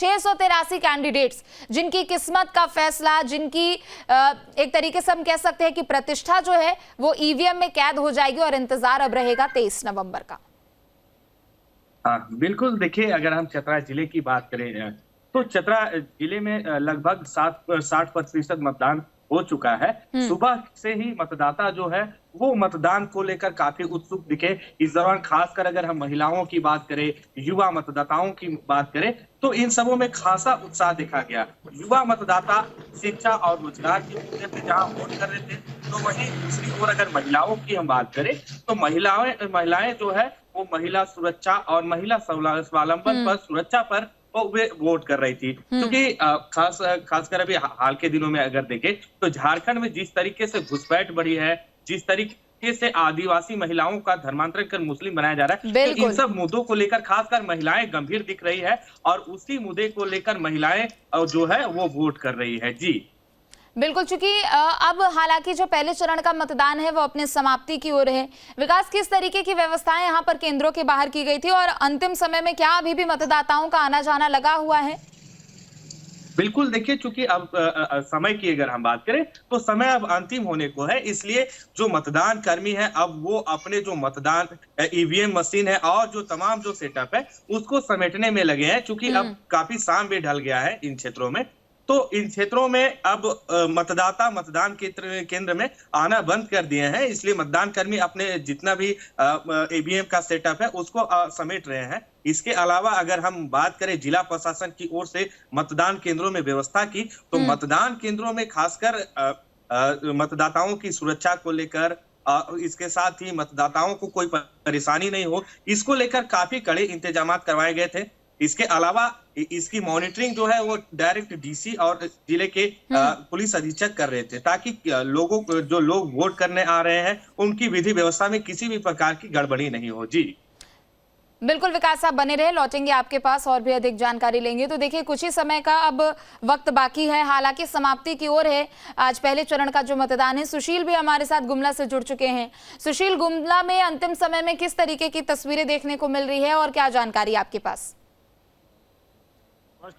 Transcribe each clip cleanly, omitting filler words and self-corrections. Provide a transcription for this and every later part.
683 candidates जिनकी किस्मत का फैसला, जिनकी एक तरीके से हम कह सकते हैं कि प्रतिष्ठा जो है वो ईवीएम में कैद हो जाएगी और इंतजार अब रहेगा 23 नवंबर का। हाँ, बिल्कुल। देखिए, अगर हम चतरा जिले की बात करें तो चतरा जिले में लगभग 60% मतदान हो चुका है। सुबह से ही मतदाता जो है वो मतदान को लेकर काफी उत्सुक दिखे। इस दौरान खासकर अगर हम महिलाओं की बात करें, युवा मतदाताओं की बात करें, तो इन सबों में खासा उत्साह देखा गया। युवा मतदाता शिक्षा और रोजगार के मुद्दे पे जहां वोट कर रहे थे, तो वहीं दूसरी ओर अगर महिलाओं की हम बात करें तो महिलाएं जो है वो महिला सुरक्षा और महिला स्वावलंबन पर, सुरक्षा पर वो वे वोट कर रही थी। क्योंकि खासकर अभी हाल के दिनों में अगर देखें तो झारखंड में जिस तरीके से घुसपैठ बढ़ी है, जिस तरीके से आदिवासी महिलाओं का धर्मांतरण कर मुस्लिम बनाया जा रहा है, तो इन सब मुद्दों को लेकर खासकर महिलाएं गंभीर दिख रही है और उसी मुद्दे को लेकर महिलाएं जो है वो वोट कर रही है। जी बिल्कुल, चूंकि अब हालांकि जो पहले चरण का मतदान है वो अपने समाप्ति की ओर है। विकास, किस तरीके की व्यवस्थाएं यहाँ पर केंद्रों के बाहर की गई थी और अंतिम समय में क्या अभी भी मतदाताओं का आना जाना लगा हुआ है? बिल्कुल। देखिए, चूंकि अब समय की अगर हम बात करें तो समय अब अंतिम होने को है, इसलिए जो मतदान कर्मी है अब वो अपने जो मतदान ईवीएम मशीन है और जो तमाम जो सेटअप है उसको समेटने में लगे हैं। चूंकि अब काफी शाम भी ढल गया है इन क्षेत्रों में, तो इन क्षेत्रों में अब मतदाता मतदान केंद्र में आना बंद कर दिए हैं। इसलिए मतदान कर्मी अपने जितना भी ईवीएम का सेटअप है उसको समेट रहे हैं। इसके अलावा अगर हम बात करें जिला प्रशासन की ओर से मतदान केंद्रों में व्यवस्था की, तो मतदान केंद्रों में खासकर मतदाताओं की सुरक्षा को लेकर, इसके साथ ही मतदाताओं को कोई परेशानी नहीं हो, इसको लेकर काफी कड़े इंतजाम करवाए गए थे। इसके अलावा इसकी मॉनिटरिंग जो है वो डायरेक्ट डीसी और जिले के पुलिस अधीक्षक कर रहे थे, ताकि जो लोग वोट करने आ रहे हैं उनकी विधि व्यवस्था में किसी भी प्रकार की गड़बड़ी नहीं हो। जी बिल्कुल विकास, आप बने रहे, लौटेंगे आपके पास और भी अधिक जानकारी लेंगे। तो देखिए, कुछ ही समय का अब वक्त बाकी है, हालांकि समाप्ति की ओर है आज पहले चरण का जो मतदान है। सुशील भी हमारे साथ गुमला से जुड़ चुके हैं। सुशील, गुमला में अंतिम समय में किस तरीके की तस्वीरें देखने को मिल रही है और क्या जानकारी आपके पास?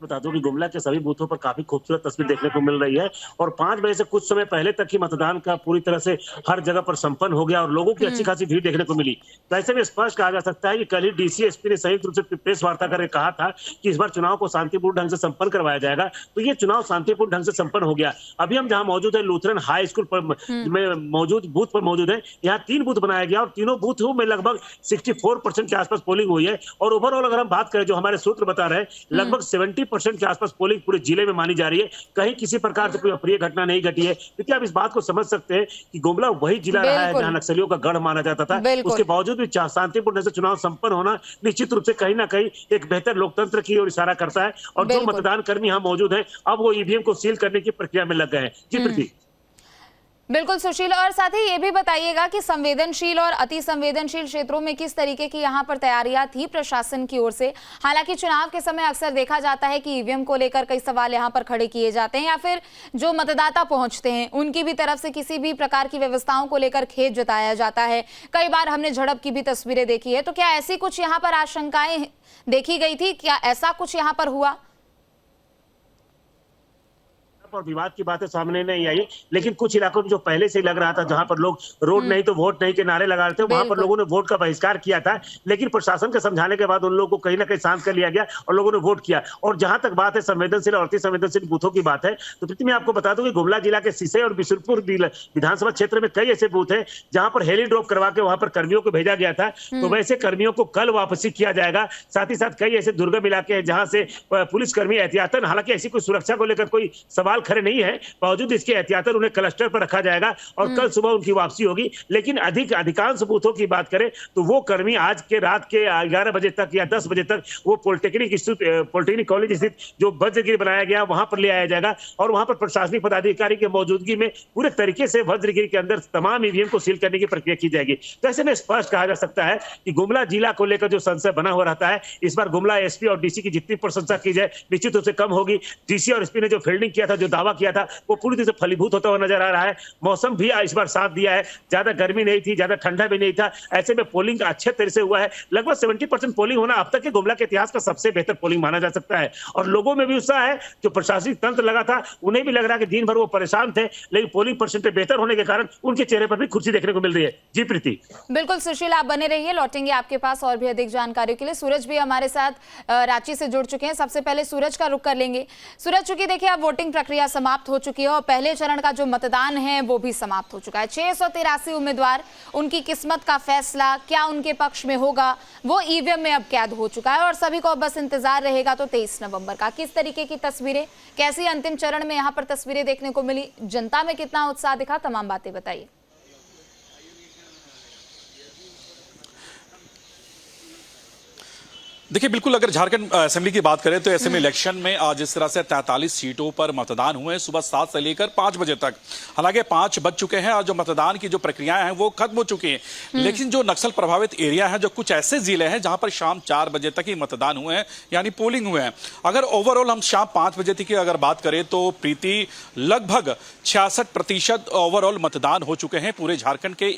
बता दूं कि गुमला के सभी बूथों पर काफी खूबसूरत तस्वीर देखने को मिल रही है और 5 बजे से कुछ समय पहले तक ही मतदान का पूरी तरह से हर जगह पर संपन्न हो गया और लोगों की अच्छी खासी भीड़ देखने को मिली। तो ऐसे में स्पष्ट कहा जा सकता है कि कल ही डीसी एसपी ने संयुक्त रूप से प्रेस वार्ता करके कहा था कि इस बार चुनाव को शांतिपूर्ण ढंग से संपन्न करवाया जाएगा। तो ये चुनाव शांतिपूर्ण ढंग से संपन्न हो गया। अभी हम जहाँ मौजूद है लूथरन हाई स्कूल पर बूथ पर मौजूद है। यहाँ 3 बूथ बनाया गया और तीनों बूथों में लगभग 64% के आसपास पोलिंग हुई है और ओवरऑल अगर हम बात करें, जो हमारे सूत्र बता रहे हैं, लगभग 70% के आसपास पोलिंग पूरे जिले में मानी जा रही है। कहीं किसी प्रकार से कोई अप्रिय घटना नहीं घटी है। क्योंकि आप इस बात को समझ सकते हैं कि गुमला वही जिला रहा है जहां नक्सलियों का गढ़ माना जाता था। उसके बावजूद भी शांतिपूर्ण से चुनाव संपन्न होना निश्चित रूप से कहीं ना कहीं एक बेहतर लोकतंत्र की ओर इशारा करता है। और जो मतदान कर्मी यहाँ मौजूद है अब वो ईवीएम को सील करने की प्रक्रिया में लग गए हैं। जी प्रीति। बिल्कुल सुशील, और साथ ही ये भी बताइएगा कि संवेदनशील और अति संवेदनशील क्षेत्रों में किस तरीके की यहाँ पर तैयारियां थी प्रशासन की ओर से? हालांकि चुनाव के समय अक्सर देखा जाता है कि ईवीएम को लेकर कई सवाल यहाँ पर खड़े किए जाते हैं या फिर जो मतदाता पहुंचते हैं उनकी भी तरफ से किसी भी प्रकार की व्यवस्थाओं को लेकर खेद जताया जाता है। कई बार हमने झड़प की भी तस्वीरें देखी है। तो क्या ऐसी कुछ यहाँ पर आशंकाएं देखी गई थी? क्या ऐसा कुछ यहाँ पर हुआ? और विवाद की बातें सामने नहीं आई, लेकिन कुछ इलाकों में जो पहले से ही लग रहा था, जहां पर लोग रोड नहीं तो वोट नहीं के नारे लगा रहे थे, वहां पर लोगों ने वोट का बहिष्कार किया था। लेकिन प्रशासन के समझाने के बाद उन लोगों को कहीं ना कहीं शांत कर लिया गया और लोगों ने वोट किया। और जहां तक बात है संवेदनशील और अति संवेदनशील बूथों की बात है, तो प्रीति मैं आपको बता दूं कि गुमला जिला के सिसई और बिशुनपुर विधानसभा क्षेत्र में कई ऐसे बूथ है जहां पर हेली ड्रॉप करवा के वहां पर कर्मियों को भेजा गया था। तो वैसे कर्मियों को कल वापसी किया जाएगा। साथ ही साथ कई ऐसे दुर्गम इलाके हैं जहां से पुलिसकर्मी एहतियातन, हालांकि ऐसी कोई सुरक्षा को लेकर कोई सवाल खड़े नहीं है, बावजूद इसके एहतियातन उन्हें क्लस्टर पर रखा जाएगा और कल सुबह उनकी वापसी होगी। लेकिन अधिकांश बूथों की बात करें तो वो कर्मी आज के रात के 11 बजे तक या 10 बजे तक वो पॉलिटेक्निक कॉलेज स्थित जो वज्रगिरी बनाया गया वहां पर ले आया जाएगा और वहां पर प्रशासनिक पदाधिकारी की मौजूदगी में पूरे तरीके से वज्रगिरी के अंदर तमाम ईवीएम को सील करने की प्रक्रिया की जाएगी। तो ऐसे में स्पष्ट कहा जा सकता है कि गुमला जिला को लेकर जो संशय बना हुआ रहता है, इस बार गुमला एसपी और डीसी की जितनी प्रशंसा की जाए निश्चित रूप से कम होगी। डीसी और एसपी ने जो फील्डिंग किया था, जो दावा किया था वो पूरी तरह से फलीभूत होता हुआ नजर आ रहा है। मौसम भी इस बार साथ दिया है, ज्यादा गर्मी नहीं थी, ज्यादा ठंडा भी नहीं था। ऐसे में पोलिंग अच्छे तरह से हुआ है। लगभग 70% पोलिंग होना अब तक के गुमला के इतिहास का सबसे बेहतर पोलिंग माना जा सकता है। और लोगों में भी उत्साह है, जो प्रशासनिक तंत्र लगा था उन्हें भी लग रहा है कि दिन भर वो परेशान थे, लेकिन पोलिंग परसेंटेज बेहतर होने के कारण उनके चेहरे पर भी खुशी देखने को मिल रही है। जी प्रीति। बिल्कुल सुशील, आप बने रहिए, लौटेंगे आपके पास और भी अधिक जानकारी के लिए। सूरज भी हमारे साथ रांची से जुड़ चुके हैं। सबसे पहले सूरज का रुख कर लेंगे। सूरज, चूंकि देखिए अब वोटिंग प्रक्रिया समाप्त हो चुकी है और पहले चरण का जो मतदान है वो भी समाप्त हो चुका है। 683 उम्मीदवार, उनकी किस्मत का फैसला क्या उनके पक्ष में होगा वो ईवीएम में अब कैद हो चुका है और सभी को बस इंतजार रहेगा तो 23 नवंबर का। किस तरीके की तस्वीरें, कैसी अंतिम चरण में यहाँ पर तस्वीरें देखने को मिली, जनता में कितना उत्साह दिखा, तमाम बातें बताइए। देखिए, बिल्कुल अगर झारखंड असेंबली की बात करें तो ऐसे में इलेक्शन में आज इस तरह से 43 सीटों पर मतदान हुए सुबह 7 से लेकर 5 बजे तक। हालांकि 5 बज चुके हैं और जो मतदान की जो प्रक्रियाएं हैं वो खत्म हो चुकी हैं, लेकिन जो नक्सल प्रभावित एरिया है, जो कुछ ऐसे जिले हैं जहां पर शाम 4 बजे तक ही मतदान हुए हैं, यानी पोलिंग हुए हैं। अगर ओवरऑल हम शाम 5 बजे तक की अगर बात करें तो प्रीति लगभग 66% ओवरऑल मतदान हो चुके हैं पूरे झारखंड के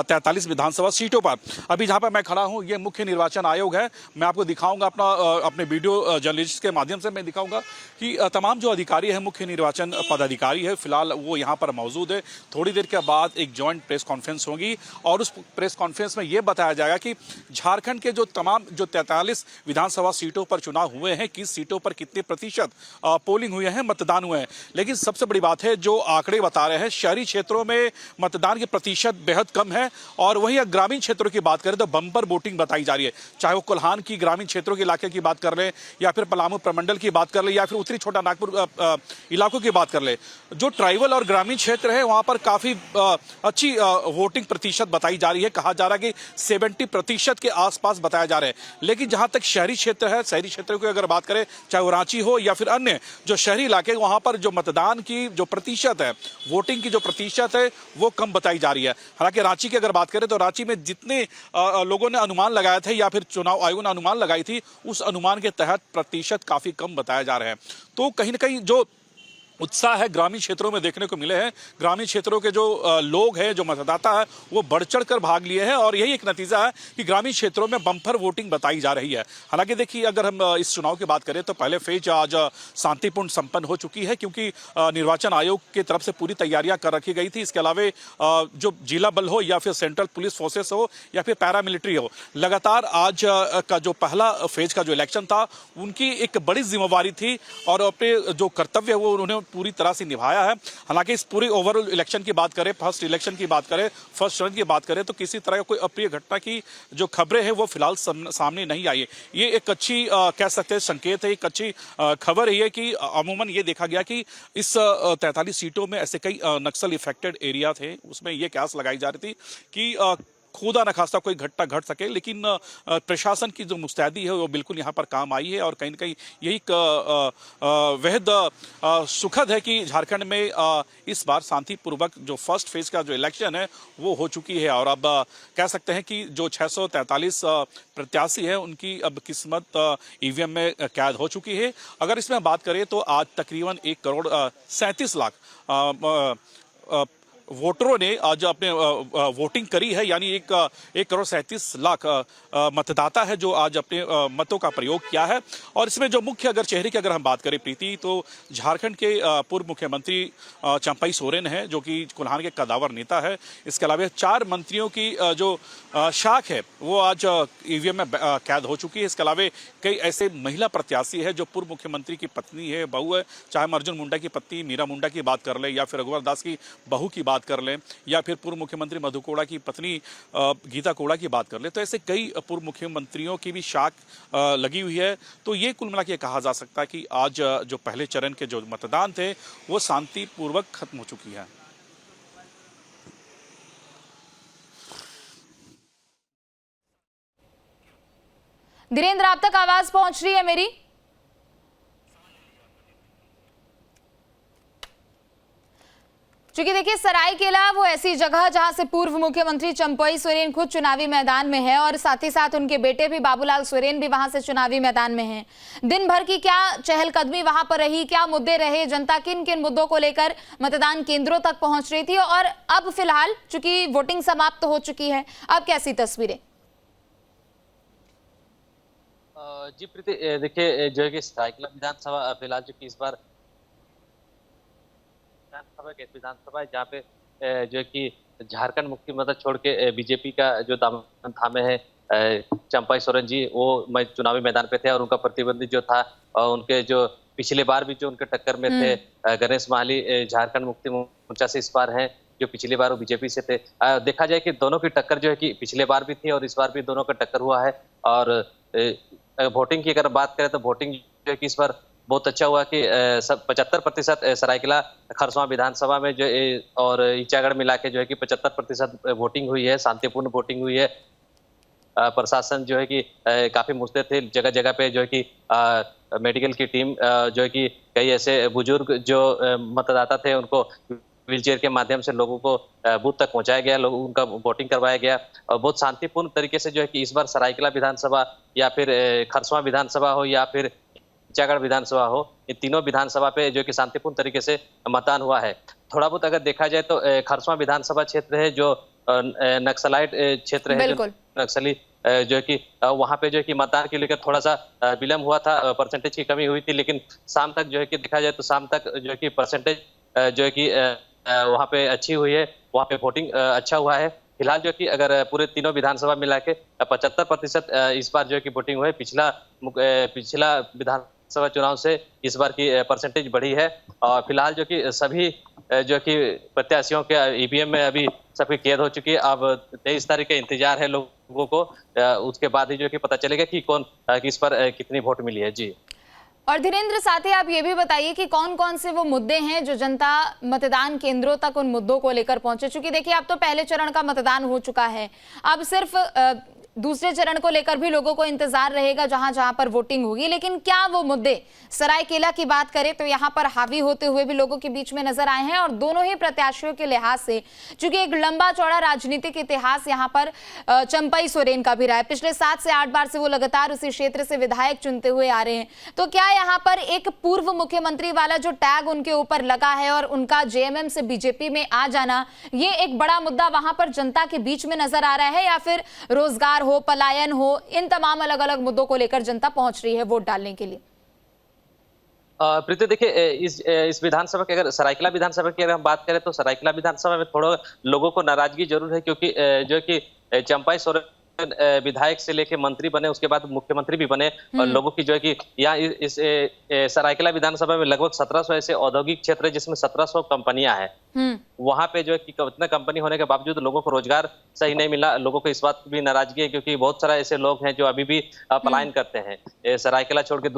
43 विधानसभा सीटों पर। अभी जहां पर मैं खड़ा हूं ये मुख्य निर्वाचन आयोग है। मैं आपको दिखाऊंगा अपने वीडियो जर्नलिस्ट के माध्यम से मैं दिखाऊंगा कि तमाम जो अधिकारी हैं, मुख्य निर्वाचन पदाधिकारी है, फिलहाल वो यहां पर मौजूद है। थोड़ी देर के बाद एक जॉइंट प्रेस कॉन्फ्रेंस होगी और उस प्रेस कॉन्फ्रेंस में यह बताया जाएगा कि झारखंड के जो तमाम जो 43 विधानसभा सीटों पर चुनाव हुए हैं, किस सीटों पर कितने प्रतिशत पोलिंग हुए हैं, मतदान हुए हैं। लेकिन सबसे बड़ी बात है जो आंकड़े बता रहे हैं, शहरी क्षेत्रों में मतदान के प्रतिशत बेहद कम है और वहीं ग्रामीण क्षेत्रों की बात करें तो बम्पर वोटिंग बताई जा रही है। चाहे वो कोल्हान की ग्रामीण क्षेत्रों के इलाके की बात कर ले या फिर पलामू प्रमंडल की बात कर ले या फिर उत्तरी छोटा नागपुर इलाकों की बात कर ले, जो ट्राइबल और ग्रामीण क्षेत्र है वहां पर काफी अच्छी वोटिंग प्रतिशत बताई जा रही है। कहा जा रहा है कि 70% के आसपास बताया जा रहा है। लेकिन जहां तक शहरी क्षेत्र है, शहरी क्षेत्रों की अगर बात करें, चाहे वो रांची हो या फिर अन्य जो शहरी इलाके, वहां पर जो मतदान की जो प्रतिशत है, वोटिंग की जो प्रतिशत है वो कम बताई जा रही है। हालांकि रांची की अगर बात करें तो रांची में जितने लोगों ने अनुमान लगाया थे या फिर चुनाव आयोग ने अनुमान लगाई थी, उस अनुमान के तहत प्रतिशत काफी कम बताया जा रहा है। तो कहीं ना कहीं जो उत्साह है ग्रामीण क्षेत्रों में देखने को मिले हैं। ग्रामीण क्षेत्रों के जो लोग हैं, जो मतदाता है, वो बढ़ चढ़ कर भाग लिए हैं और यही एक नतीजा है कि ग्रामीण क्षेत्रों में बम्पर वोटिंग बताई जा रही है। हालांकि देखिए, अगर हम इस चुनाव की बात करें तो पहले फेज आज शांतिपूर्ण संपन्न हो चुकी है, क्योंकि निर्वाचन आयोग की तरफ से पूरी तैयारियां कर रखी गई थी। इसके अलावा जो जिला बल हो या फिर सेंट्रल पुलिस फोर्सेस हो या फिर पैरामिलिट्री हो, लगातार आज का जो पहला फेज का जो इलेक्शन था उनकी एक बड़ी जिम्मेवारी थी और अपने जो कर्तव्य है वो उन्होंने पूरी तरह से निभाया है। हालांकि इस पूरे ओवरऑल इलेक्शन की बात करें, फर्स्ट इलेक्शन की बात करें, फर्स्ट चरण की बात करें तो किसी तरह का कोई अप्रिय घटना की जो खबरें हैं वो फिलहाल सामने नहीं आई है। ये एक अच्छी कह सकते हैं संकेत है, एक अच्छी खबर है कि अमूमन ये देखा गया कि इस 43 सीटों में ऐसे कई नक्सल इफेक्टेड एरिया थे, उसमें ये कयास लगाई जा रही थी कि खुदा न खास्ता कोई घटना घट सके, लेकिन प्रशासन की जो मुस्तैदी है वो बिल्कुल यहाँ पर काम आई है और कहीं न कहीं यही बेहद सुखद है कि झारखंड में इस बार शांतिपूर्वक जो फर्स्ट फेज का जो इलेक्शन है वो हो चुकी है और अब कह सकते हैं कि जो 643 प्रत्याशी है उनकी अब किस्मत ईवीएम में कैद हो चुकी है। अगर इसमें बात करें तो आज तकरीबन 1,37,00,000 वोटरों ने आज अपने वोटिंग करी है, यानी 1,37,00,000 मतदाता है जो आज अपने मतों का प्रयोग किया है। और इसमें जो मुख्य अगर चेहरे की अगर हम बात करें प्रीति, तो झारखंड के पूर्व मुख्यमंत्री चंपई सोरेन है जो कि कोल्हान के कदावर नेता है। इसके अलावा 4 मंत्रियों की जो शाख है वो आज ईवीएम में कैद हो चुकी है। इसके अलावा कई ऐसे महिला प्रत्याशी है जो पूर्व मुख्यमंत्री की पत्नी है, बहू है, चाहे हम अर्जुन मुंडा की पत्नी मीरा मुंडा की बात कर ले या फिर रघुवर दास की बहू की बात कर लें या फिर पूर्व मुख्यमंत्री मधु कोड़ा की पत्नी गीता कोड़ा की बात कर ले, तो ऐसे कई पूर्व मुख्यमंत्रियों की भी शाख लगी हुई है। तो ये कुल मिला के कहा जा सकता है कि आज जो पहले चरण के जो मतदान थे वो शांतिपूर्वक खत्म हो चुकी है। धीरेन्द्र, आप तक आवाज पहुंच रही है मेरी? क्योंकि देखिए सरायकेला वो ऐसी जगह जहां से पूर्व मुख्यमंत्री चंपई सोरेन खुद चुनावी मैदान में है और साथ ही साथ उनके बेटे भी बाबूलाल सोरेन भी वहां से चुनावी मैदान में हैं। दिन भर की क्या चहलकदमी वहां पर रही, क्या मुद्दे रहे, जनता किन किन मुद्दों को लेकर मतदान केंद्रों तक पहुंच रही थी, और अब फिलहाल चूंकि वोटिंग समाप्त हो चुकी है, अब कैसी तस्वीरें? जी प्रीति, देखिए जो है कि सरायकेला विधानसभा फिलहाल जो कि इस बार विधानसभा है जहाँ पे जो है कि झारखंड मुक्ति मोर्चा छोड़ के बीजेपी का जो दामन थामे है चंपई सोरेन जी, वो मैं चुनावी मैदान पे थे और उनका प्रतिद्वंदी जो था उनके जो पिछले बार भी जो उनके टक्कर में थे गणेश माली झारखंड मुक्ति मोर्चा से इस बार हैं, जो पिछली बार वो बीजेपी से थे। देखा जाए कि दोनों की टक्कर जो है कि पिछले बार भी थी और इस बार भी दोनों का टक्कर हुआ है। और वोटिंग की अगर बात करें तो वोटिंग जो है कि इस बार बहुत अच्छा हुआ कि 75% सरायकेला खरसवां विधानसभा में जो और ईचागढ़ मिला के जो है कि 75% वोटिंग हुई है, शांतिपूर्ण वोटिंग हुई है। प्रशासन जो है कि काफी मुस्तैद थे, जगह जगह पे जो है कि मेडिकल की टीम जो है कि कई ऐसे बुजुर्ग जो मतदाता थे उनको व्हीलचेयर के माध्यम से लोगों को बूथ तक पहुंचाया गया, लोगों उनका वोटिंग करवाया गया और बहुत शांतिपूर्ण तरीके से जो है कि इस बार सरायकेला विधानसभा या फिर खरसवां विधानसभा हो या फिर ईचागढ़ विधानसभा हो, इन तीनों विधानसभा पे जो कि शांतिपूर्ण तरीके से मतदान हुआ है। थोड़ा बहुत अगर देखा जाए तो खरसवां विधानसभा क्षेत्र है जो नक्सलाइट क्षेत्र है, जो नक्सली जो है कि वहां पे जो है कि मतदान के लेकर थोड़ा सा विलम्ब हुआ था, परसेंटेज की कमी हुई थी, लेकिन शाम तक जो है कि देखा जाए तो शाम तक जो है कि परसेंटेज जो है कि वहां पे अच्छी हुई है, वहां पे वोटिंग अच्छा हुआ है। फिलहाल जो कि अगर पूरे तीनों विधानसभा मिला के 75% इस बार जो है कि वोटिंग हुई है। पिछला विधानसभा चुनाव से इस बार की परसेंटेज बढ़ी है और फिलहाल जो कि सभी जो कि प्रत्याशियों के ईवीएम में अभी सबकी कैद हो चुकी है। अब 23 तारीख का इंतजार है लोगों को, उसके बाद ही जो कि पता चलेगा कि कौन किस पर कितनी वोट मिली है। जी और धीरेन्द्र, साथ ही आप ये भी बताइए कि कौन कौन से वो मुद्दे हैं जो जनता मतदान केंद्रों तक उन मुद्दों को लेकर पहुंचे। चूंकि देखिए अब तो पहले चरण का मतदान हो चुका है, अब सिर्फ दूसरे चरण को लेकर भी लोगों को इंतजार रहेगा जहां जहां पर वोटिंग होगी। लेकिन क्या वो मुद्दे सरायकेला की बात करें तो यहां पर हावी होते हुए भी लोगों के बीच में नजर आए हैं, और दोनों ही प्रत्याशियों के लिहाज से चूंकि एक लंबा चौड़ा राजनीतिक इतिहास यहां पर चंपई सोरेन का भी रहा है, पिछले 7 से 8 बार से वो लगातार उसी क्षेत्र से विधायक चुनते हुए आ रहे हैं। तो क्या यहाँ पर एक पूर्व मुख्यमंत्री वाला जो टैग उनके ऊपर लगा है और उनका जेएमएम से बीजेपी में आ जाना, ये एक बड़ा मुद्दा वहां पर जनता के बीच में नजर आ रहा है, या फिर रोजगार हो, पलायन हो, इन तमाम अलग अलग मुद्दों को लेकर जनता पहुंच रही है वोट डालने के लिए? प्रीति, देखिए इस विधानसभा की अगर सरायकेला विधानसभा की अगर हम बात करें तो सरायकेला विधानसभा में थोड़ा लोगों को नाराजगी जरूर है, क्योंकि जो कि चंपई सोरेन विधायक से लेके मंत्री बने, उसके बाद मुख्यमंत्री भी बने और लोगों की जो है कि यहाँ इस सरायकेला विधानसभा में लगभग 1700 ऐसे औद्योगिक क्षेत्र है जिसमें 1700 कंपनियां हैं। वहां पे जो है कि इतना कंपनी होने के बावजूद लोगों को रोजगार सही नहीं मिला। लोगों को इस बात की भी नाराजगी है क्योंकि बहुत सारा ऐसे लोग हैं जो अभी भी पलायन करते हैं, सरायकेला छोड़ के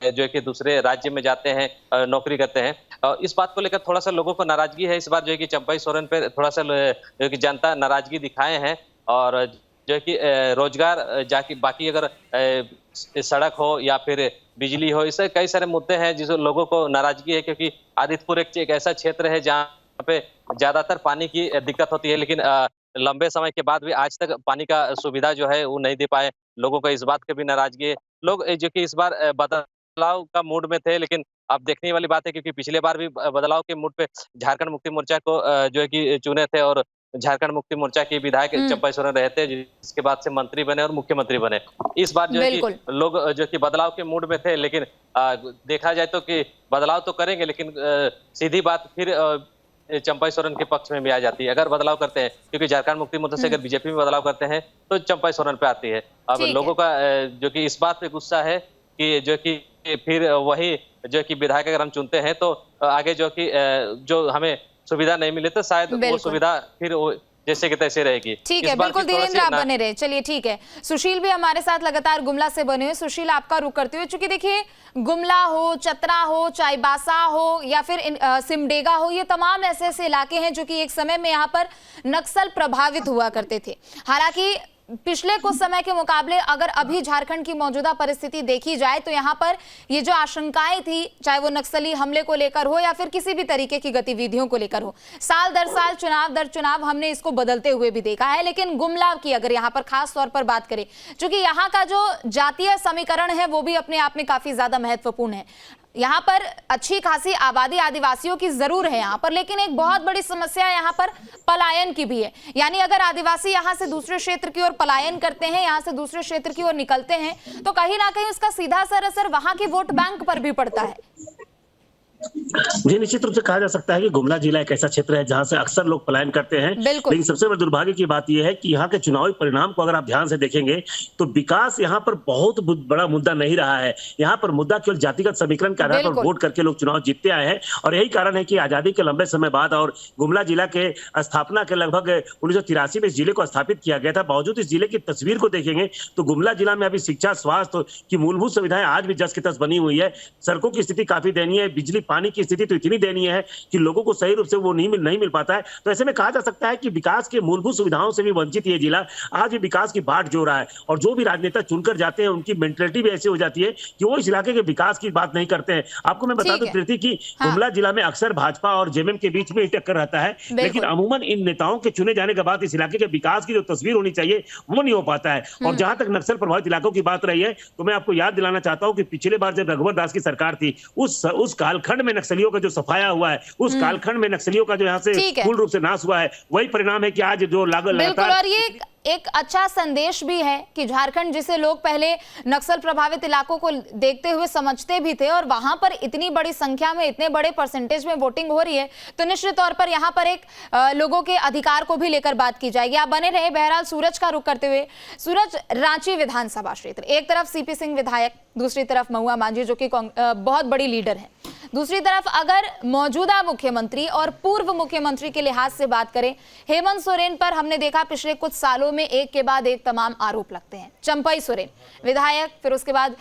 जो है कि दूसरे राज्य में जाते हैं, नौकरी करते हैं। इस बात को लेकर थोड़ा सा लोगों को नाराजगी है। इस बार जो है कि चंपई सोरेन पे थोड़ा सा जो कि जनता नाराजगी दिखाए हैं, और जो है कि रोजगार जाके बाकी अगर सड़क हो या फिर बिजली हो, इससे कई सारे मुद्दे हैं जिस लोगों को नाराजगी है, क्योंकि आदित्यपुर एक ऐसा क्षेत्र है जहाँ पे ज्यादातर पानी की दिक्कत होती है, लेकिन लंबे समय के बाद भी आज तक पानी का सुविधा जो है वो नहीं दे पाए। लोगों को इस बात की भी नाराजगी है। लोग जो कि इस बार बदलाव का मूड में थे, लेकिन अब देखने वाली बात है क्योंकि पिछले बार भी बदलाव के मूड पे झारखंड मुक्ति मोर्चा को जो है कि चुने थे और झारखंड मुक्ति मोर्चा के विधायक चंपई सोरेन रहे थे, जिसके बाद से मंत्री बने और मुख्यमंत्री बने। इस बार जो है कि लोग जो कि बदलाव के मूड में थे, लेकिन देखा जाए तो कि बदलाव तो करेंगे, लेकिन सीधी बात फिर चंपई सोरेन के पक्ष में भी आ जाती है अगर बदलाव करते हैं, क्योंकि झारखंड मुक्ति मोर्चा से अगर बीजेपी में बदलाव करते हैं तो चंपई सोरेन पे आती है। अब लोगों का जो कि इस बात पे गुस्सा है कि जो कि फिर वही जो कि विधायक अगर हम चुनते हैं तो आगे जो कि जो हमें सुविधा नहीं मिले तो शायद वो सुविधा फिर जैसे कि तैसे रहेगी। ठीक है, बिल्कुल धीरेन्द्र, आप बने रहे। चलिए ठीक है, सुशील भी हमारे साथ लगातार गुमला से बने हुए। सुशील, आपका रुख करते हुए, चूंकि देखिए गुमला हो, चतरा हो, चाईबासा हो या फिर सिमडेगा हो, ये तमाम ऐसे ऐसे इलाके हैं जो कि एक समय में यहाँ पर नक्सल प्रभावित हुआ करते थे। हालांकि पिछले कुछ समय के मुकाबले अगर अभी झारखंड की मौजूदा परिस्थिति देखी जाए तो यहाँ पर ये जो आशंकाएं थी, चाहे वो नक्सली हमले को लेकर हो या फिर किसी भी तरीके की गतिविधियों को लेकर हो, साल दर साल चुनाव दर चुनाव हमने इसको बदलते हुए भी देखा है। लेकिन गुमला की अगर यहाँ पर खास तौर पर बात करें, क्योंकि यहाँ का जो जातीय समीकरण है वो भी अपने आप में काफी ज्यादा महत्वपूर्ण है। यहाँ पर अच्छी खासी आबादी आदिवासियों की जरूर है यहाँ पर, लेकिन एक बहुत बड़ी समस्या यहाँ पर पलायन की भी है। यानी अगर आदिवासी यहाँ से दूसरे क्षेत्र की ओर पलायन करते हैं, यहाँ से दूसरे क्षेत्र की ओर निकलते हैं, तो कहीं ना कहीं उसका सीधा असर वहां के वोट बैंक पर भी पड़ता है। जी, निश्चित रूप से कहा जा सकता है कि गुमला जिला एक ऐसा क्षेत्र है जहां से अक्सर लोग पलायन करते हैं। लेकिन सबसे बड़ा दुर्भाग्य की बात यह है कि यहाँ के चुनावी परिणाम को अगर आप ध्यान से देखेंगे तो विकास यहाँ पर बहुत बड़ा मुद्दा नहीं रहा है। यहाँ पर मुद्दा केवल जातिगत समीकरण के आधार पर वोट करके लोग चुनाव जीतते आए हैं। और यही कारण है कि आजादी के लंबे समय बाद और गुमला जिला के स्थापना के लगभग 1983 में इस जिले को स्थापित किया गया था। बावजूद इस जिले की तस्वीर को देखेंगे तो गुमला जिला में अभी शिक्षा, स्वास्थ्य की मूलभूत सुविधाएं आज भी जस की तस बनी हुई है। सड़कों की स्थिति काफी दयनीय है, बिजली पानी की स्थिति तो इतनी दयनीय है कि लोगों को सही रूप से वो नहीं मिल पाता है। तो ऐसे में कहा जा सकता है कि विकास के मूलभूत सुविधाओं से भी वंचित ये जिला आज भी विकास की बाट जो रहा है। और जो भी राजनेता चुनकर जाते हैं उनकी मेंटलिटी भी ऐसी हो जाती है कि वो इस इलाके के विकास की बात नहीं करते हैं। आपको मैं बता दूं प्रीति की गुमला जिला में अक्सर भाजपा और जेएमएम के बीच में टक्कर रहता है, लेकिन अमूमन इन नेताओं के चुने जाने के बाद इस इलाके के विकास की जो तस्वीर होनी चाहिए वो नहीं हो पाता है। और जहां तक नक्सल प्रभावित इलाकों की बात रही है तो मैं आपको याद दिलाना चाहता हूं कि पिछले बार जब रघुवर दास की सरकार थी उस कालखंड में नक्सलियों का जो सफाया हुआ है, उस कालखंड में नक्सलियों का जो यहाँ से पूर्ण रूप से नाश हुआ है, वही परिणाम है कि आज जो बिल्कुल। और ये एक अच्छा संदेश भी है कि झारखंड जिसे लोग पहले नक्सल प्रभावित इलाकों को देखते हुए समझते भी थे और वहां पर इतनी बड़ी संख्या में, इतने बड़े परसेंटेज में वोटिंग हो रही है, तो निश्चित तौर पर यहाँ पर एक लोगों के अधिकार को भी लेकर बात की जाएगी। आप बने रहे। बहरहाल सूरज का रुख करते हुए, सूरज, रांची विधानसभा क्षेत्र, एक तरफ सीपी सिंह विधायक, दूसरी तरफ महुआ मांझी जो कि बहुत बड़ी लीडर है, दूसरी तरफ अगर मौजूदा मुख्यमंत्री और पूर्व मुख्यमंत्री के लिहाज से बात करें, हेमंत सोरेन पर हमने देखा पिछले कुछ सालों में एक के बाद एक तमाम आरोप लगते हैं। चंपई सोरेन विधायक, फिर उसके बाद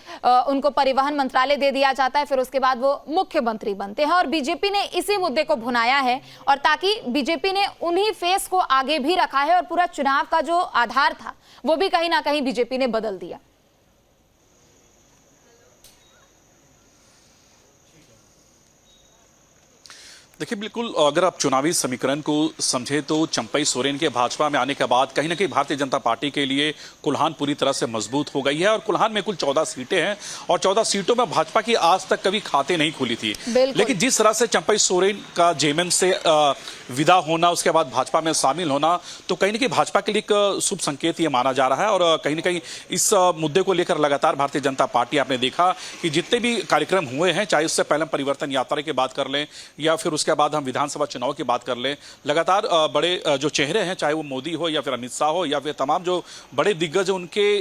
उनको परिवहन मंत्रालय दे दिया जाता है, फिर उसके बाद वो मुख्यमंत्री बनते हैं और बीजेपी ने इसी मुद्दे को भुनाया है और ताकि बीजेपी ने उन्हीं फेस को आगे भी रखा है और पूरा चुनाव का जो आधार था वो भी कहीं ना कहीं बीजेपी ने बदल दिया। देखिए, बिल्कुल अगर आप चुनावी समीकरण को समझे तो चंपई सोरेन के भाजपा में आने के बाद कहीं ना कहीं भारतीय जनता पार्टी के लिए कुल्हान पूरी तरह से मजबूत हो गई है। और कुल्हान में कुल 14 सीटें हैं और 14 सीटों में भाजपा की आज तक कभी खाते नहीं खुली थी। लेकिन जिस तरह से चंपई सोरेन का जेएमएम से विदा होना, उसके बाद भाजपा में शामिल होना, तो कहीं ना कहीं भाजपा के लिए एक शुभ संकेत ये माना जा रहा है। और कहीं ना कहीं इस मुद्दे को लेकर लगातार भारतीय जनता पार्टी, आपने देखा कि जितने भी कार्यक्रम हुए हैं, चाहे उससे पहले परिवर्तन यात्रा की बात कर लें या फिर उसके बाद हम विधानसभा चुनाव की बात कर लें, लगातार बड़े जो चेहरे हैं, चाहे वो मोदी हो या फिर अमित शाह हो या फिर तमाम जो बड़े दिग्गज, उनके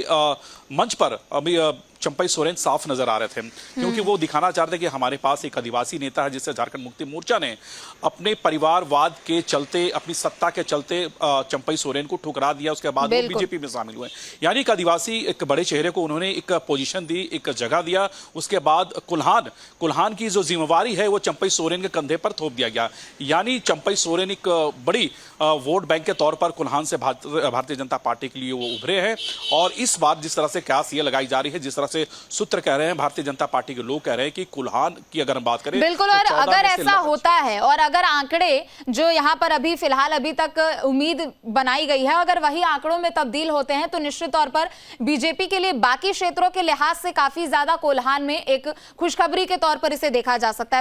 मंच पर अभी चंपई सोरेन साफ नजर आ रहे थे, क्योंकि वो दिखाना चाहते थे कि हमारे पास एक आदिवासी नेता है जिससे झारखंड मुक्ति मोर्चा ने अपने परिवारवाद के चलते, अपनी सत्ता के चलते चंपई सोरेन को ठुकरा दिया। उसके बाद वो बीजेपी में शामिल हुए। यानी एक आदिवासी, एक बड़े चेहरे को उन्होंने एक पोजीशन दी, एक जगह दिया। उसके बाद कुल्हान की जो जिम्मेवारी है वो चंपई सोरेन के कंधे पर थोप दिया गया। यानी चंपई सोरेन एक बड़ी वोट बैंक के तौर पर कुल्हान से भारतीय जनता पार्टी के लिए वो उभरे हैं। और इस बार जिस तरह से क्यास ये लगाई जा रही है, जिस तरह से सूत्र कह रहे हैं, भारतीय जनता पार्टी के लोग कह रहे हैं कि कुल्हान की अगर हम बात करें, बिल्कुल। और अगर ऐसा होता है और अगर आंकड़े जो यहाँ पर अभी फिलहाल अभी तक उम्मीद बनाई गई है, अगर वही आंकड़ों में तब्दील होते हैं तो निश्चित तौर पर बीजेपी के लिए बाकी क्षेत्रों के लिहाज से काफी ज्यादा कोल्हान में एक खुशखबरी के तौर पर इसे देखा जा सकता है।